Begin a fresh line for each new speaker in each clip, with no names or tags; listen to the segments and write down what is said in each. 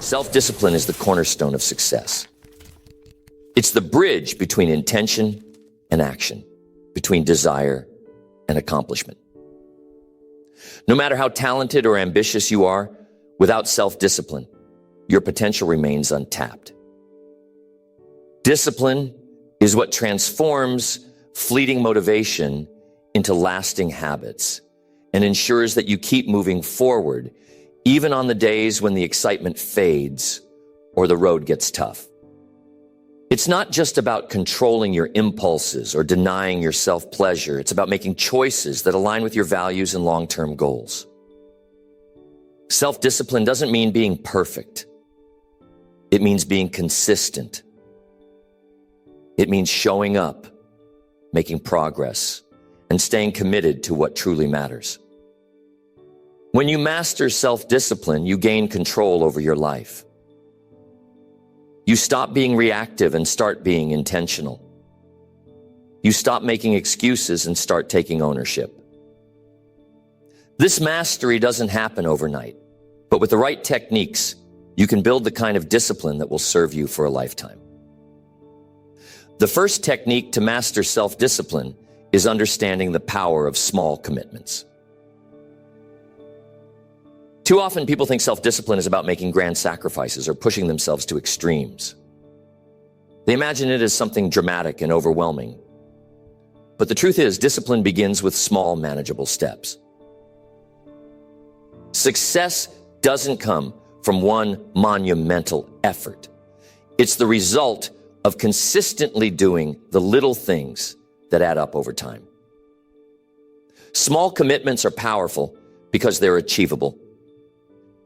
Self-discipline is the cornerstone of success. It's the bridge between intention and action, between desire and accomplishment. No matter how talented or ambitious you are, without self-discipline, your potential remains untapped. Discipline is what transforms fleeting motivation into lasting habits and ensures that you keep moving forward even on the days when the excitement fades or the road gets tough. It's not just about controlling your impulses or denying yourself pleasure. It's about making choices that align with your values and long-term goals. Self-discipline doesn't mean being perfect. It means being consistent. It means showing up, making progress, and staying committed to what truly matters. When you master self-discipline, you gain control over your life. You stop being reactive and start being intentional. You stop making excuses and start taking ownership. This mastery doesn't happen overnight, but with the right techniques, you can build the kind of discipline that will serve you for a lifetime. The first technique to master self-discipline is understanding the power of small commitments. Too often people think self-discipline is about making grand sacrifices or pushing themselves to extremes. They imagine it as something dramatic and overwhelming. But the truth is, discipline begins with small, manageable steps. Success doesn't come from one monumental effort. It's the result of consistently doing the little things that add up over time. Small commitments are powerful because they're achievable.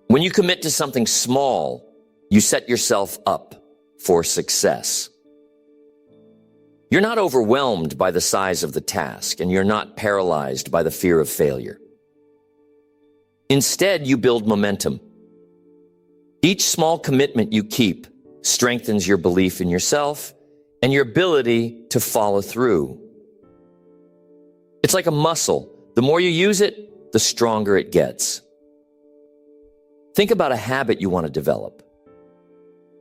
When you commit to something small, you set yourself up for success. You're not overwhelmed by the size of the task, and you're not paralyzed by the fear of failure. Instead, you build momentum. Each small commitment you keep strengthens your belief in yourself and your ability to follow through. It's like a muscle. The more you use it, the stronger it gets. Think about a habit you want to develop.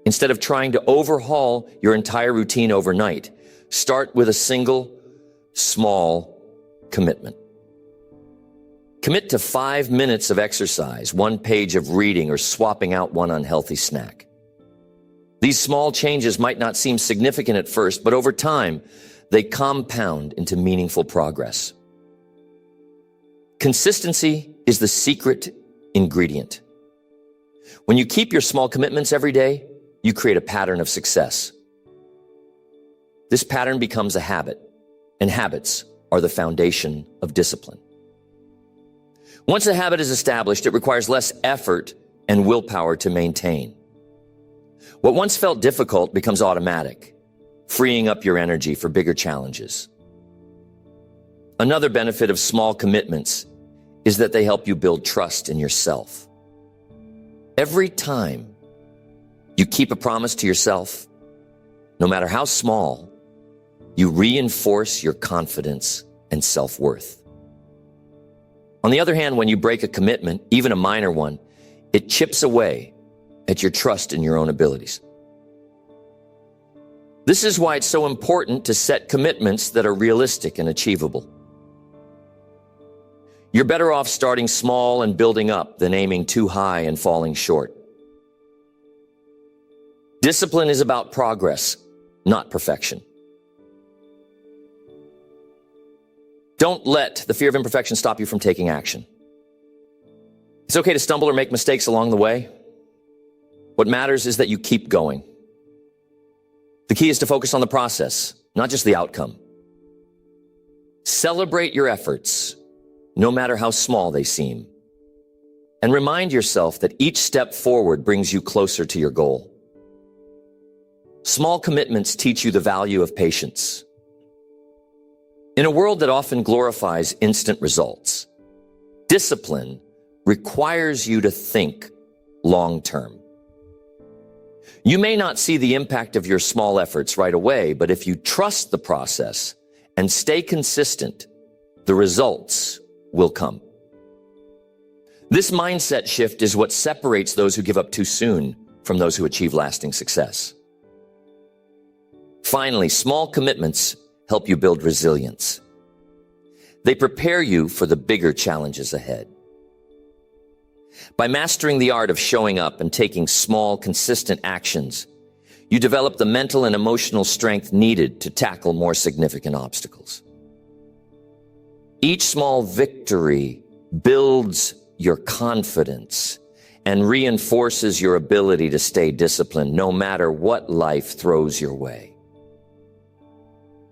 Instead of trying to overhaul your entire routine overnight, start with a single, small commitment. Commit to 5 minutes of exercise, 1 page of reading, or swapping out one unhealthy snack. These small changes might not seem significant at first, but over time, they compound into meaningful progress. Consistency is the secret ingredient. When you keep your small commitments every day, you create a pattern of success. This pattern becomes a habit, and habits are the foundation of discipline. Once a habit is established, it requires less effort and willpower to maintain. What once felt difficult becomes automatic, freeing up your energy for bigger challenges. Another benefit of small commitments is that they help you build trust in yourself. Every time you keep a promise to yourself, no matter how small, you reinforce your confidence and self-worth. On the other hand, when you break a commitment, even a minor one, it chips away at your trust in your own abilities. This is why it's so important to set commitments that are realistic and achievable. You're better off starting small and building up than aiming too high and falling short. Discipline is about progress, not perfection. Don't let the fear of imperfection stop you from taking action. It's okay to stumble or make mistakes along the way. What matters is that you keep going. The key is to focus on the process, not just the outcome. Celebrate your efforts, no matter how small they seem. And remind yourself that each step forward brings you closer to your goal. Small commitments teach you the value of patience. In a world that often glorifies instant results, discipline requires you to think long-term. You may not see the impact of your small efforts right away, but if you trust the process and stay consistent, the results will come. This mindset shift is what separates those who give up too soon from those who achieve lasting success. Finally, small commitments help you build resilience. They prepare you for the bigger challenges ahead. By mastering the art of showing up and taking small, consistent actions, you develop the mental and emotional strength needed to tackle more significant obstacles. Each small victory builds your confidence and reinforces your ability to stay disciplined no matter what life throws your way.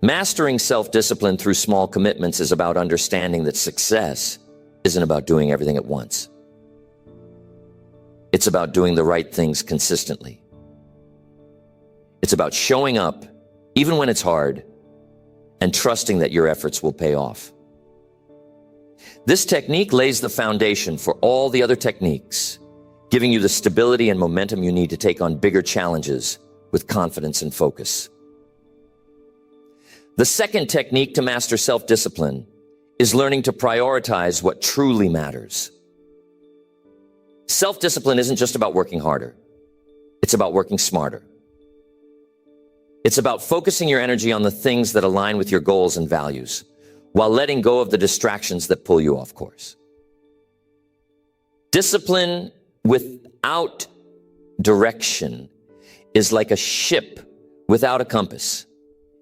Mastering self-discipline through small commitments is about understanding that success isn't about doing everything at once. It's about doing the right things consistently. It's about showing up, even when it's hard, and trusting that your efforts will pay off. This technique lays the foundation for all the other techniques, giving you the stability and momentum you need to take on bigger challenges with confidence and focus. The second technique to master self-discipline is learning to prioritize what truly matters. Self-discipline isn't just about working harder. It's about working smarter. It's about focusing your energy on the things that align with your goals and values, while letting go of the distractions that pull you off course. Discipline without direction is like a ship without a compass.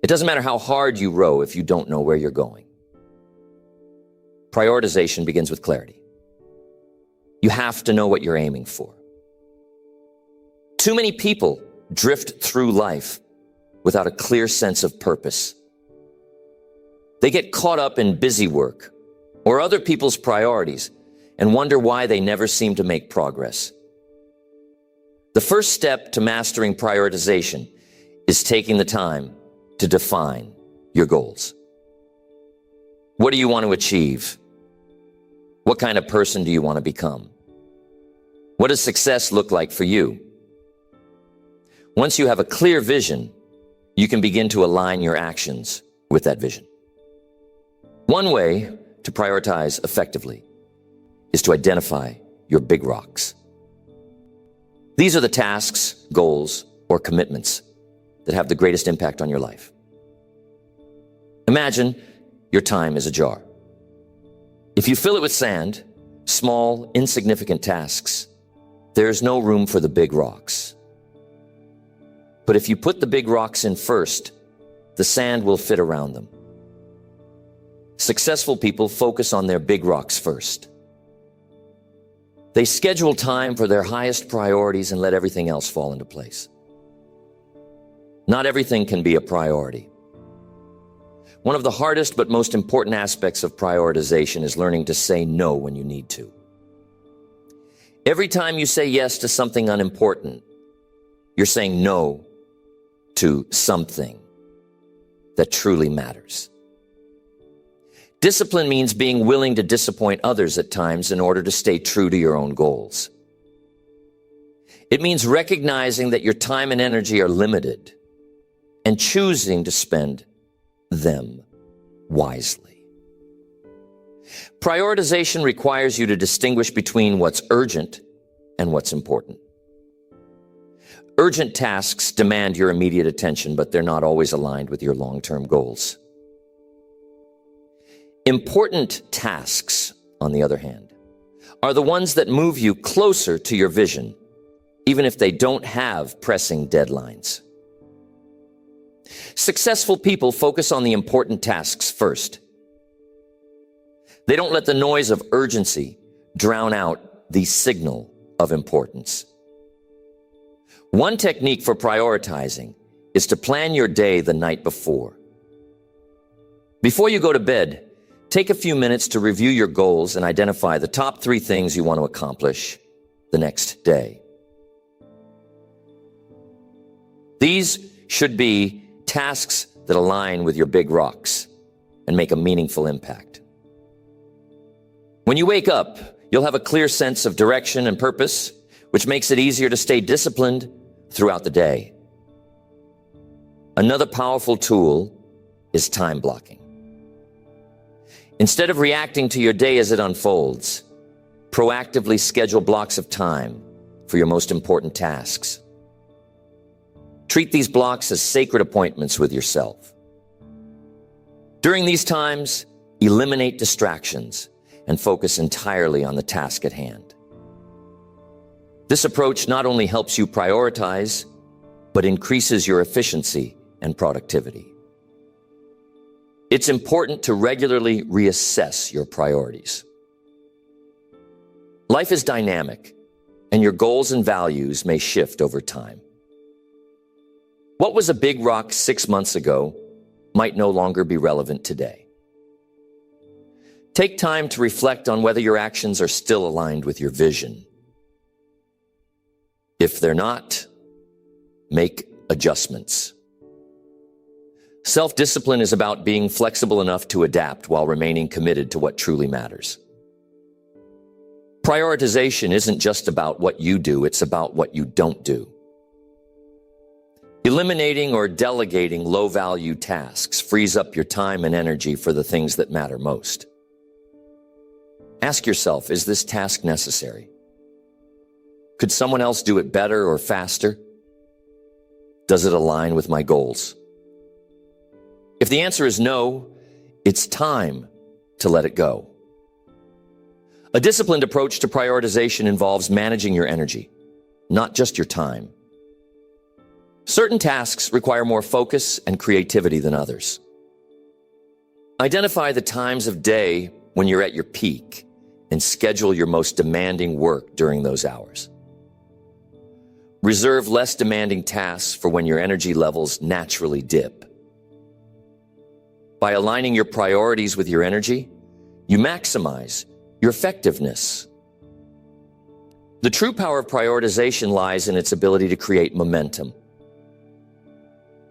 It doesn't matter how hard you row if you don't know where you're going. Prioritization begins with clarity. You have to know what you're aiming for. Too many people drift through life without a clear sense of purpose. They get caught up in busy work or other people's priorities and wonder why they never seem to make progress. The first step to mastering prioritization is taking the time to define your goals. What do you want to achieve? What kind of person do you want to become? What does success look like for you? Once you have a clear vision, you can begin to align your actions with that vision. One way to prioritize effectively is to identify your big rocks. These are the tasks, goals, or commitments that have the greatest impact on your life. Imagine your time is a jar. If you fill it with sand, small, insignificant tasks, there is no room for the big rocks. But if you put the big rocks in first, the sand will fit around them. Successful people focus on their big rocks first. They schedule time for their highest priorities and let everything else fall into place. Not everything can be a priority. One of the hardest but most important aspects of prioritization is learning to say no when you need to. Every time you say yes to something unimportant, you're saying no to something that truly matters. Discipline means being willing to disappoint others at times in order to stay true to your own goals. It means recognizing that your time and energy are limited and choosing to spend them wisely. Prioritization requires you to distinguish between what's urgent and what's important. Urgent tasks demand your immediate attention, but they're not always aligned with your long-term goals. Important tasks, on the other hand, are the ones that move you closer to your vision, even if they don't have pressing deadlines. Successful people focus on the important tasks first. They don't let the noise of urgency drown out the signal of importance. One technique for prioritizing is to plan your day the night before. Before you go to bed, take a few minutes to review your goals and identify the top 3 things you want to accomplish the next day. These should be tasks that align with your big rocks and make a meaningful impact. When you wake up, you'll have a clear sense of direction and purpose, which makes it easier to stay disciplined throughout the day. Another powerful tool is time blocking. Instead of reacting to your day as it unfolds, proactively schedule blocks of time for your most important tasks. Treat these blocks as sacred appointments with yourself. During these times, eliminate distractions and focus entirely on the task at hand. This approach not only helps you prioritize, but increases your efficiency and productivity. It's important to regularly reassess your priorities. Life is dynamic, and your goals and values may shift over time. What was a big rock 6 months ago might no longer be relevant today. Take time to reflect on whether your actions are still aligned with your vision. If they're not, make adjustments. Self-discipline is about being flexible enough to adapt while remaining committed to what truly matters. Prioritization isn't just about what you do, it's about what you don't do. Eliminating or delegating low-value tasks frees up your time and energy for the things that matter most. Ask yourself, is this task necessary? Could someone else do it better or faster? Does it align with my goals? If the answer is no, it's time to let it go. A disciplined approach to prioritization involves managing your energy, not just your time. Certain tasks require more focus and creativity than others. Identify the times of day when you're at your peak and schedule your most demanding work during those hours. Reserve less demanding tasks for when your energy levels naturally dip. By aligning your priorities with your energy, you maximize your effectiveness. The true power of prioritization lies in its ability to create momentum.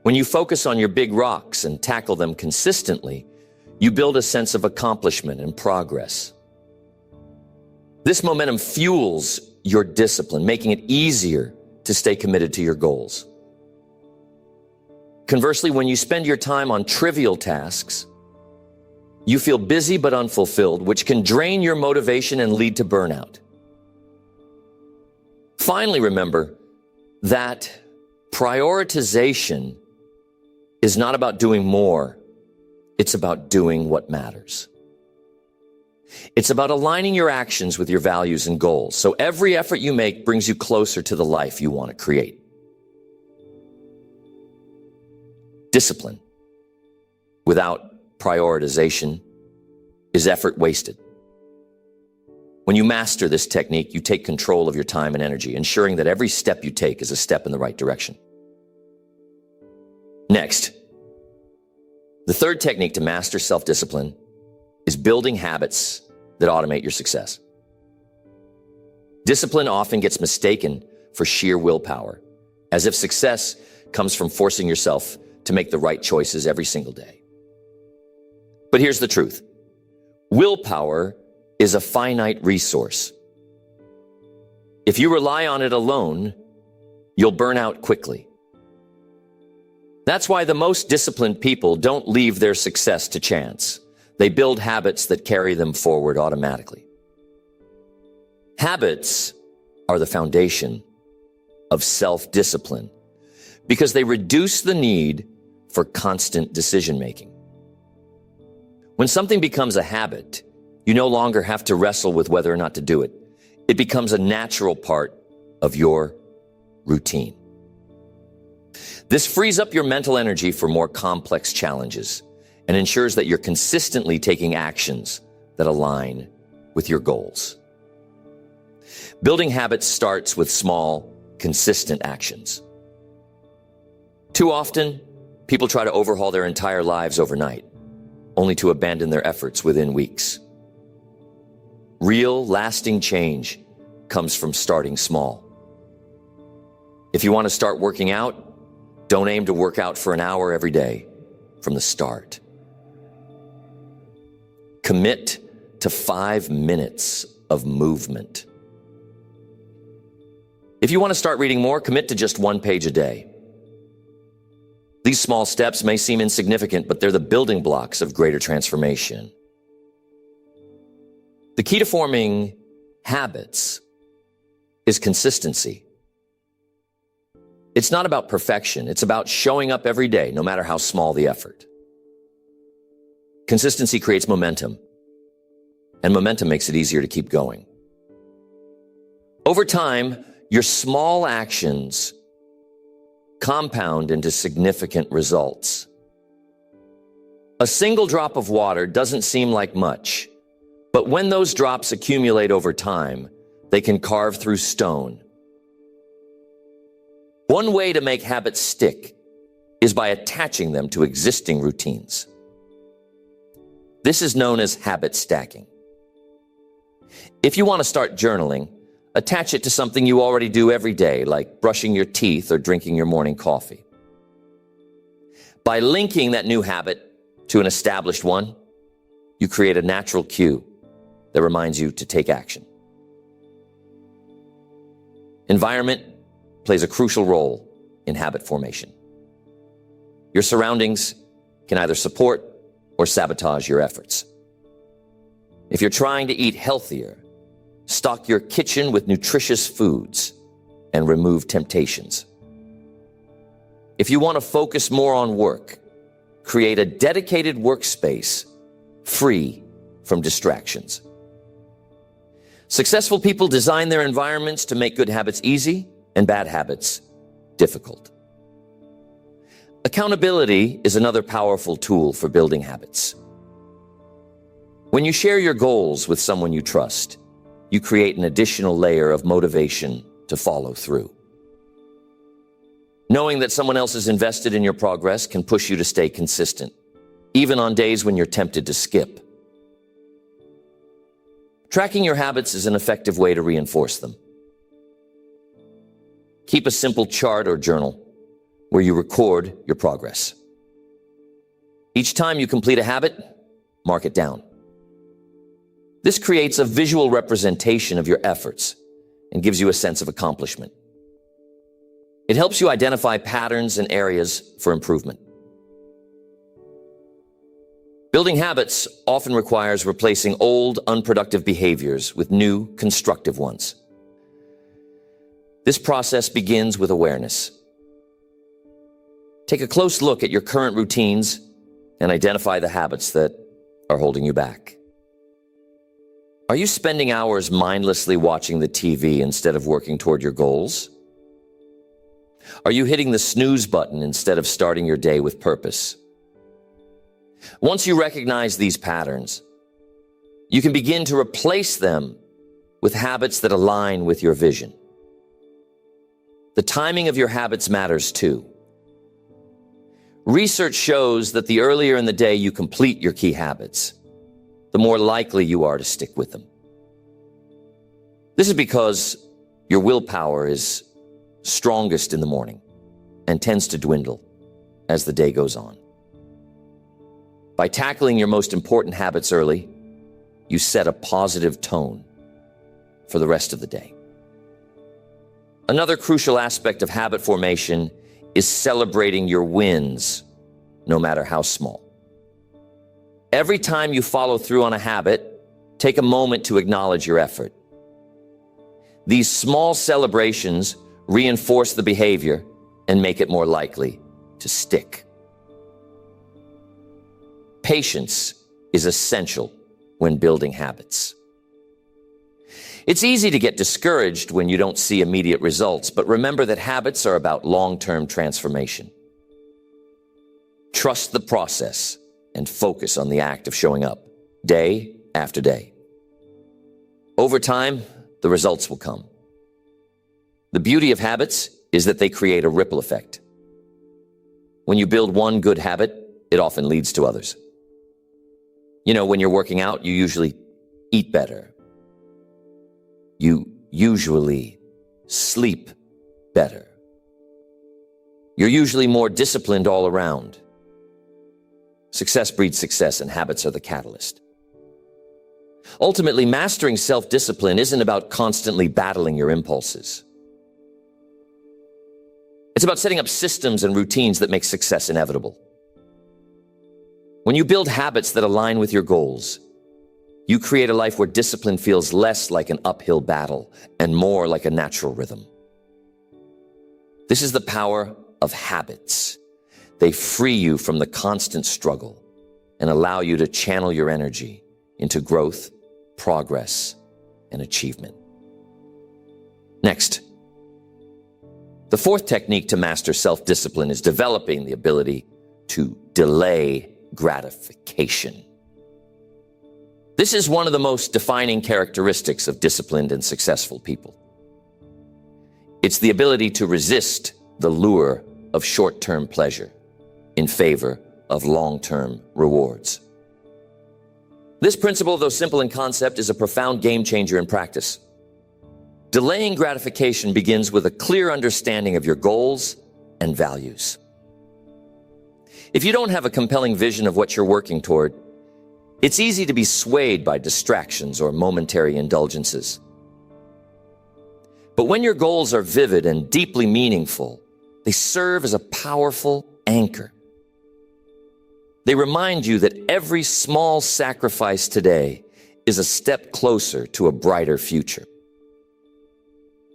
When you focus on your big rocks and tackle them consistently, you build a sense of accomplishment and progress. This momentum fuels your discipline, making it easier to stay committed to your goals. Conversely, when you spend your time on trivial tasks, you feel busy but unfulfilled, which can drain your motivation and lead to burnout. Finally, remember that prioritization is not about doing more. It's about doing what matters. It's about aligning your actions with your values and goals, so every effort you make brings you closer to the life you want to create. Discipline without prioritization is effort wasted. When you master this technique, you take control of your time and energy, ensuring that every step you take is a step in the right direction. Next, the third technique to master self-discipline is building habits that automate your success. Discipline often gets mistaken for sheer willpower, as if success comes from forcing yourself to make the right choices every single day. But here's the truth. Willpower is a finite resource. If you rely on it alone, you'll burn out quickly. That's why the most disciplined people don't leave their success to chance. They build habits that carry them forward automatically. Habits are the foundation of self-discipline because they reduce the need for constant decision-making. When something becomes a habit, you no longer have to wrestle with whether or not to do it. It becomes a natural part of your routine. This frees up your mental energy for more complex challenges and ensures that you're consistently taking actions that align with your goals. Building habits starts with small, consistent actions. Too often, people try to overhaul their entire lives overnight, only to abandon their efforts within weeks. Real, lasting change comes from starting small. If you want to start working out, don't aim to work out for an hour every day from the start. Commit to 5 minutes of movement. If you want to start reading more, commit to just 1 page a day. These small steps may seem insignificant, but they're the building blocks of greater transformation. The key to forming habits is consistency. It's not about perfection. It's about showing up every day, no matter how small the effort. Consistency creates momentum, and momentum makes it easier to keep going. Over time, your small actions compound into significant results. A single drop of water doesn't seem like much, but when those drops accumulate over time, they can carve through stone. One way to make habits stick is by attaching them to existing routines. This is known as habit stacking. If you want to start journaling, attach it to something you already do every day, like brushing your teeth or drinking your morning coffee. By linking that new habit to an established one, you create a natural cue that reminds you to take action. Environment plays a crucial role in habit formation. Your surroundings can either support or sabotage your efforts. If you're trying to eat healthier, stock your kitchen with nutritious foods and remove temptations. If you want to focus more on work, create a dedicated workspace free from distractions. Successful people design their environments to make good habits easy and bad habits difficult. Accountability is another powerful tool for building habits. When you share your goals with someone you trust, you create an additional layer of motivation to follow through. Knowing that someone else is invested in your progress can push you to stay consistent, even on days when you're tempted to skip. Tracking your habits is an effective way to reinforce them. Keep a simple chart or journal where you record your progress. Each time you complete a habit, mark it down. This creates a visual representation of your efforts and gives you a sense of accomplishment. It helps you identify patterns and areas for improvement. Building habits often requires replacing old, unproductive behaviors with new, constructive ones. This process begins with awareness. Take a close look at your current routines and identify the habits that are holding you back. Are you spending hours mindlessly watching the TV instead of working toward your goals? Are you hitting the snooze button instead of starting your day with purpose? Once you recognize these patterns, you can begin to replace them with habits that align with your vision. The timing of your habits matters too. Research shows that the earlier in the day you complete your key habits, the more likely you are to stick with them. This is because your willpower is strongest in the morning and tends to dwindle as the day goes on. By tackling your most important habits early, you set a positive tone for the rest of the day. Another crucial aspect of habit formation is celebrating your wins, no matter how small. Every time you follow through on a habit, take a moment to acknowledge your effort. These small celebrations reinforce the behavior and make it more likely to stick. Patience is essential when building habits. It's easy to get discouraged when you don't see immediate results, but remember that habits are about long-term transformation. Trust the process and focus on the act of showing up day after day. Over time, the results will come. The beauty of habits is that they create a ripple effect. When you build one good habit, it often leads to others. You know, when you're working out, you usually eat better. You usually sleep better. You're usually more disciplined all around. Success breeds success, and habits are the catalyst. Ultimately, mastering self-discipline isn't about constantly battling your impulses. It's about setting up systems and routines that make success inevitable. When you build habits that align with your goals, you create a life where discipline feels less like an uphill battle and more like a natural rhythm. This is the power of habits. They free you from the constant struggle and allow you to channel your energy into growth, progress, and achievement. Next, the fourth technique to master self-discipline is developing the ability to delay gratification. This is one of the most defining characteristics of disciplined and successful people. It's the ability to resist the lure of short-term pleasure in favor of long-term rewards. This principle, though simple in concept, is a profound game changer in practice. Delaying gratification begins with a clear understanding of your goals and values. If you don't have a compelling vision of what you're working toward, it's easy to be swayed by distractions or momentary indulgences. But when your goals are vivid and deeply meaningful, they serve as a powerful anchor. They remind you that every small sacrifice today is a step closer to a brighter future.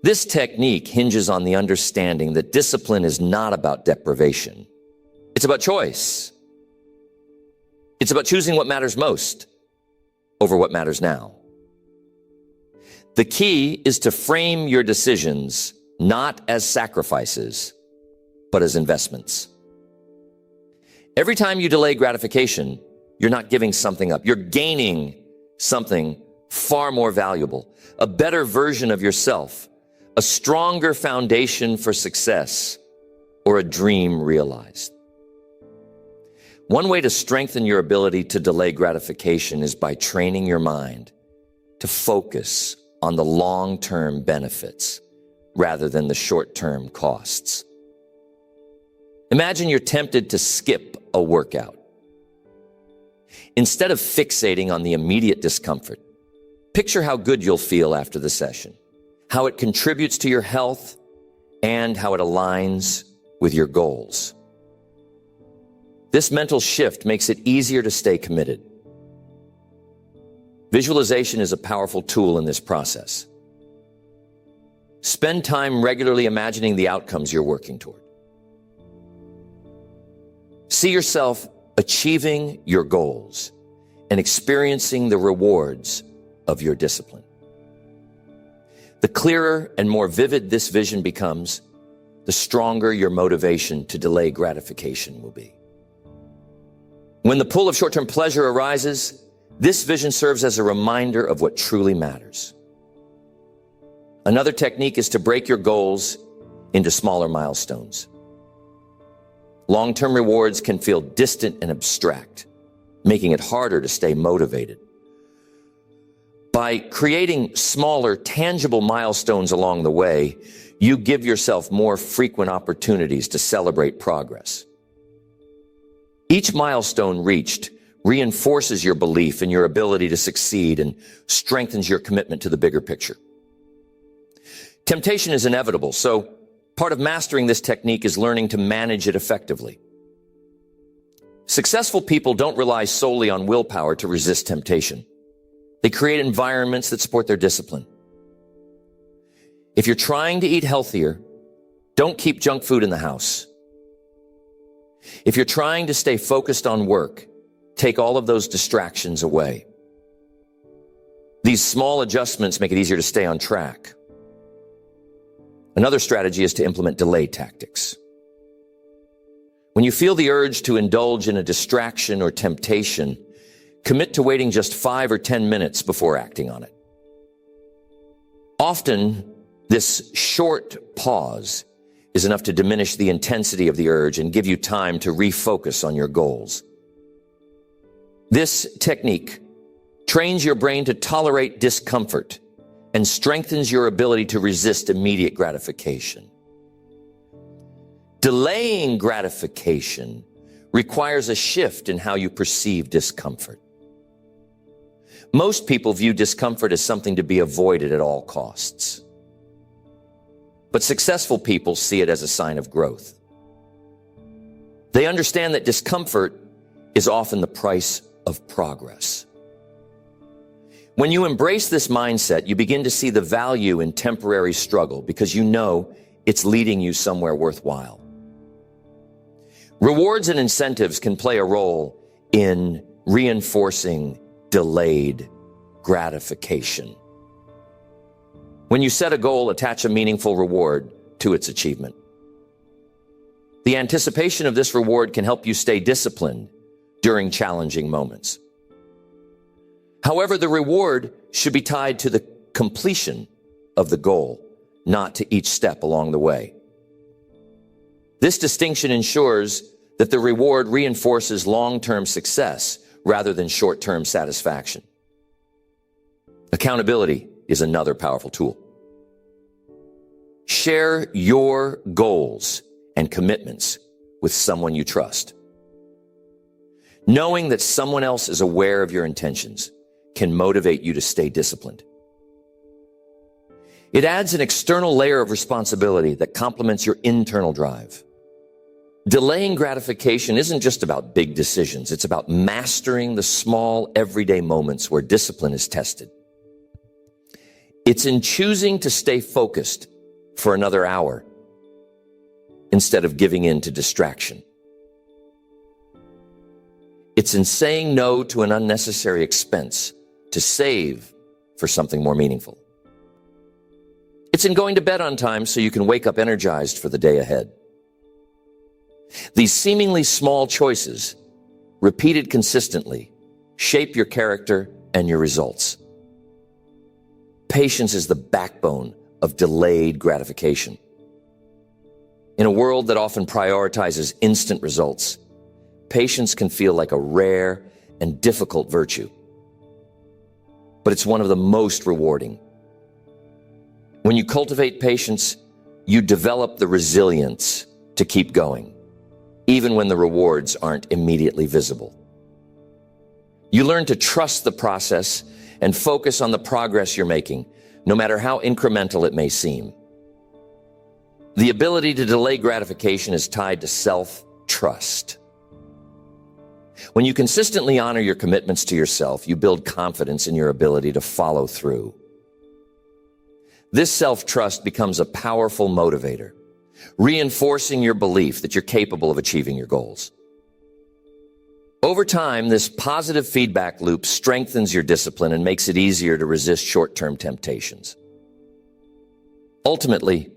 This technique hinges on the understanding that discipline is not about deprivation. It's about choice. It's about choosing what matters most over what matters now. The key is to frame your decisions not as sacrifices, but as investments. Every time you delay gratification, you're not giving something up. You're gaining something far more valuable, a better version of yourself, a stronger foundation for success, or a dream realized. One way to strengthen your ability to delay gratification is by training your mind to focus on the long-term benefits rather than the short-term costs. Imagine you're tempted to skip a workout. Instead of fixating on the immediate discomfort, picture how good you'll feel after the session, how it contributes to your health, and how it aligns with your goals. This mental shift makes it easier to stay committed. Visualization is a powerful tool in this process. Spend time regularly imagining the outcomes you're working toward. See yourself achieving your goals and experiencing the rewards of your discipline. The clearer and more vivid this vision becomes, the stronger your motivation to delay gratification will be. When the pull of short-term pleasure arises, this vision serves as a reminder of what truly matters. Another technique is to break your goals into smaller milestones. Long-term rewards can feel distant and abstract, making it harder to stay motivated. By creating smaller, tangible milestones along the way, you give yourself more frequent opportunities to celebrate progress. Each milestone reached reinforces your belief in your ability to succeed and strengthens your commitment to the bigger picture. Temptation is inevitable, so part of mastering this technique is learning to manage it effectively. Successful people don't rely solely on willpower to resist temptation. They create environments that support their discipline. If you're trying to eat healthier, don't keep junk food in the house. If you're trying to stay focused on work, take all of those distractions away. These small adjustments make it easier to stay on track. Another strategy is to implement delay tactics. When you feel the urge to indulge in a distraction or temptation, commit to waiting just 5 or 10 minutes before acting on it. Often, this short pause is enough to diminish the intensity of the urge and give you time to refocus on your goals. This technique trains your brain to tolerate discomfort and strengthens your ability to resist immediate gratification. Delaying gratification requires a shift in how you perceive discomfort. Most people view discomfort as something to be avoided at all costs. But successful people see it as a sign of growth. They understand that discomfort is often the price of progress. When you embrace this mindset, you begin to see the value in temporary struggle because you know it's leading you somewhere worthwhile. Rewards and incentives can play a role in reinforcing delayed gratification. When you set a goal, attach a meaningful reward to its achievement. The anticipation of this reward can help you stay disciplined during challenging moments. However, the reward should be tied to the completion of the goal, not to each step along the way. This distinction ensures that the reward reinforces long-term success rather than short-term satisfaction. Accountability is another powerful tool. Share your goals and commitments with someone you trust. Knowing that someone else is aware of your intentions can motivate you to stay disciplined. It adds an external layer of responsibility that complements your internal drive. Delaying gratification isn't just about big decisions. It's about mastering the small, everyday moments where discipline is tested. It's in choosing to stay focused for another hour instead of giving in to distraction. It's in saying no to an unnecessary expense to save for something more meaningful. It's in going to bed on time so you can wake up energized for the day ahead. These seemingly small choices, repeated consistently, shape your character and your results. Patience is the backbone of delayed gratification. In a world that often prioritizes instant results, patience can feel like a rare and difficult virtue. But it's one of the most rewarding. When you cultivate patience, you develop the resilience to keep going, even when the rewards aren't immediately visible. You learn to trust the process and focus on the progress you're making, no matter how incremental it may seem. The ability to delay gratification is tied to self-trust. When you consistently honor your commitments to yourself, you build confidence in your ability to follow through. This self-trust becomes a powerful motivator, reinforcing your belief that you're capable of achieving your goals. Over time, this positive feedback loop strengthens your discipline and makes it easier to resist short-term temptations. Ultimately,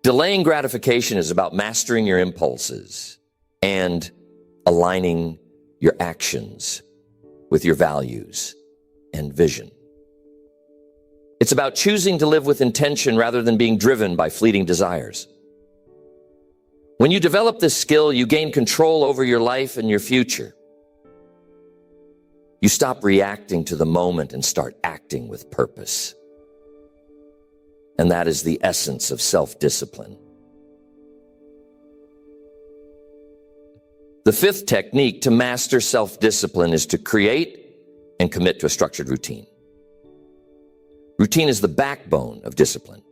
delaying gratification is about mastering your impulses and aligning your actions with your values and vision. It's about choosing to live with intention rather than being driven by fleeting desires. When you develop this skill, you gain control over your life and your future. You stop reacting to the moment and start acting with purpose. And that is the essence of self-discipline. The fifth technique to master self-discipline is to create and commit to a structured routine. Routine is the backbone of discipline.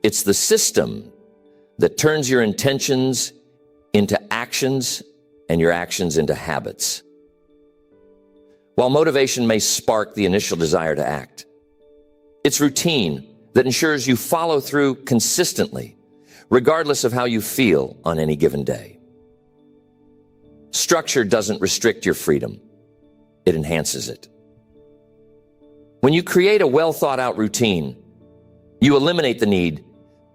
It's the system that turns your intentions into actions and your actions into habits. While motivation may spark the initial desire to act, it's routine that ensures you follow through consistently, regardless of how you feel on any given day. Structure doesn't restrict your freedom. It enhances it. When you create a well-thought-out routine, you eliminate the need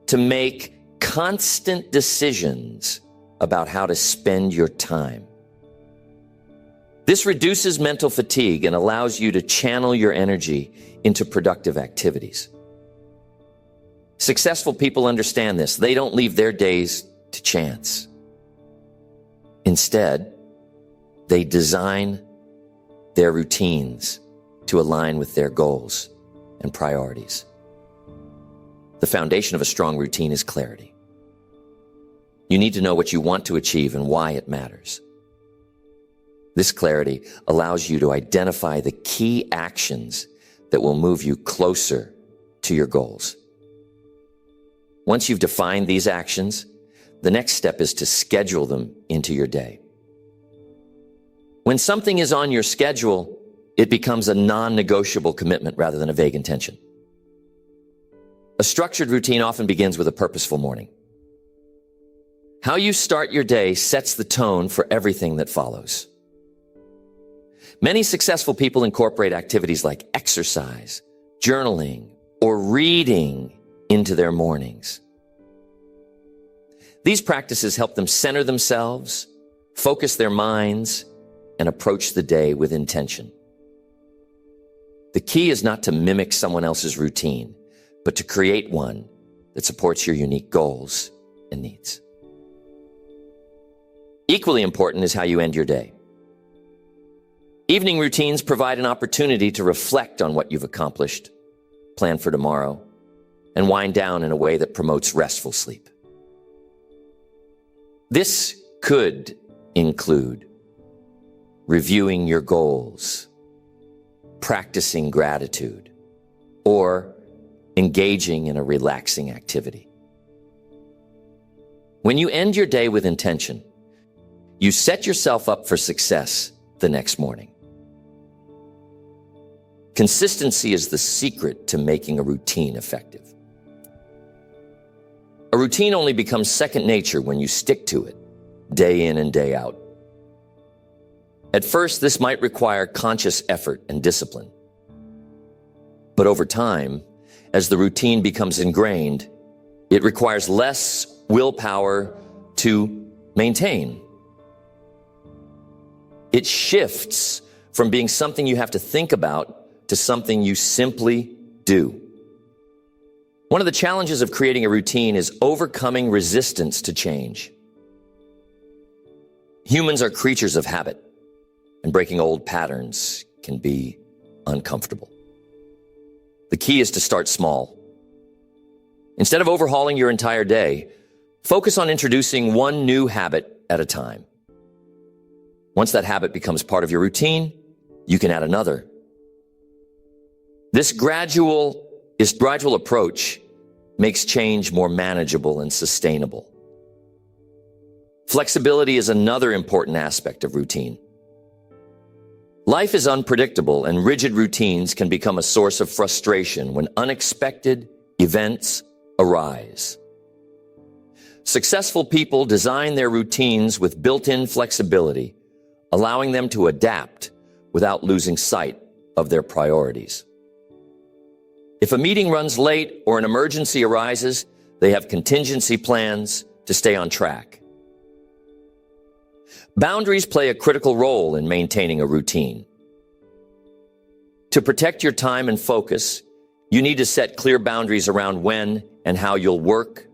to make constant decisions about how to spend your time. This reduces mental fatigue and allows you to channel your energy into productive activities. Successful people understand this. They don't leave their days to chance. Instead, they design their routines to align with their goals and priorities. The foundation of a strong routine is clarity. You need to know what you want to achieve and why it matters. This clarity allows you to identify the key actions that will move you closer to your goals. Once you've defined these actions, the next step is to schedule them into your day. When something is on your schedule, it becomes a non-negotiable commitment rather than a vague intention. A structured routine often begins with a purposeful morning. How you start your day sets the tone for everything that follows. Many successful people incorporate activities like exercise, journaling, or reading into their mornings. These practices help them center themselves, focus their minds, and approach the day with intention. The key is not to mimic someone else's routine, but to create one that supports your unique goals and needs. Equally important is how you end your day. Evening routines provide an opportunity to reflect on what you've accomplished, plan for tomorrow, and wind down in a way that promotes restful sleep. This could include reviewing your goals, practicing gratitude, or engaging in a relaxing activity. When you end your day with intention, you set yourself up for success the next morning. Consistency is the secret to making a routine effective. A routine only becomes second nature when you stick to it, day in and day out. At first, this might require conscious effort and discipline. But over time, as the routine becomes ingrained, it requires less willpower to maintain. It shifts from being something you have to think about to something you simply do. One of the challenges of creating a routine is overcoming resistance to change. Humans are creatures of habit, and breaking old patterns can be uncomfortable. The key is to start small. Instead of overhauling your entire day, focus on introducing one new habit at a time. Once that habit becomes part of your routine, you can add another. This gradual approach makes change more manageable and sustainable. Flexibility is another important aspect of routine. Life is unpredictable, and rigid routines can become a source of frustration when unexpected events arise. Successful people design their routines with built-in flexibility, allowing them to adapt without losing sight of their priorities. If a meeting runs late or an emergency arises, they have contingency plans to stay on track. Boundaries play a critical role in maintaining a routine. To protect your time and focus, you need to set clear boundaries around when and how you'll work,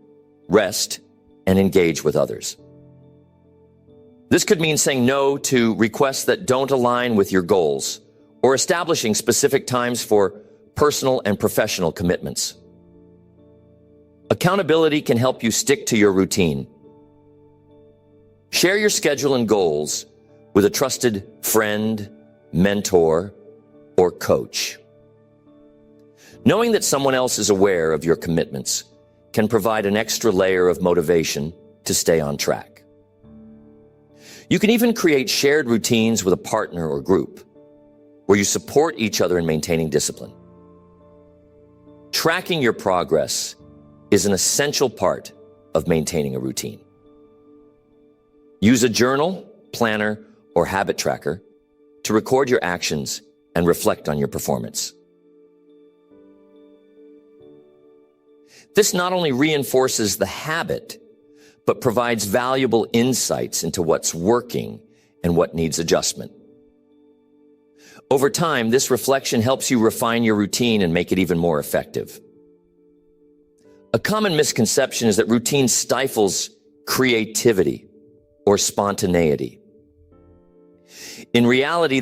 rest, and engage with others. This could mean saying no to requests that don't align with your goals, or establishing specific times for personal and professional commitments. Accountability can help you stick to your routine. Share your schedule and goals with a trusted friend, mentor, or coach. Knowing that someone else is aware of your commitments can provide an extra layer of motivation to stay on track. You can even create shared routines with a partner or group where you support each other in maintaining discipline. Tracking your progress is an essential part of maintaining a routine. Use a journal, planner, or habit tracker to record your actions and reflect on your performance. This not only reinforces the habit, but provides valuable insights into what's working and what needs adjustment. Over time, this reflection helps you refine your routine and make it even more effective. A common misconception is that routine stifles creativity or spontaneity. In reality,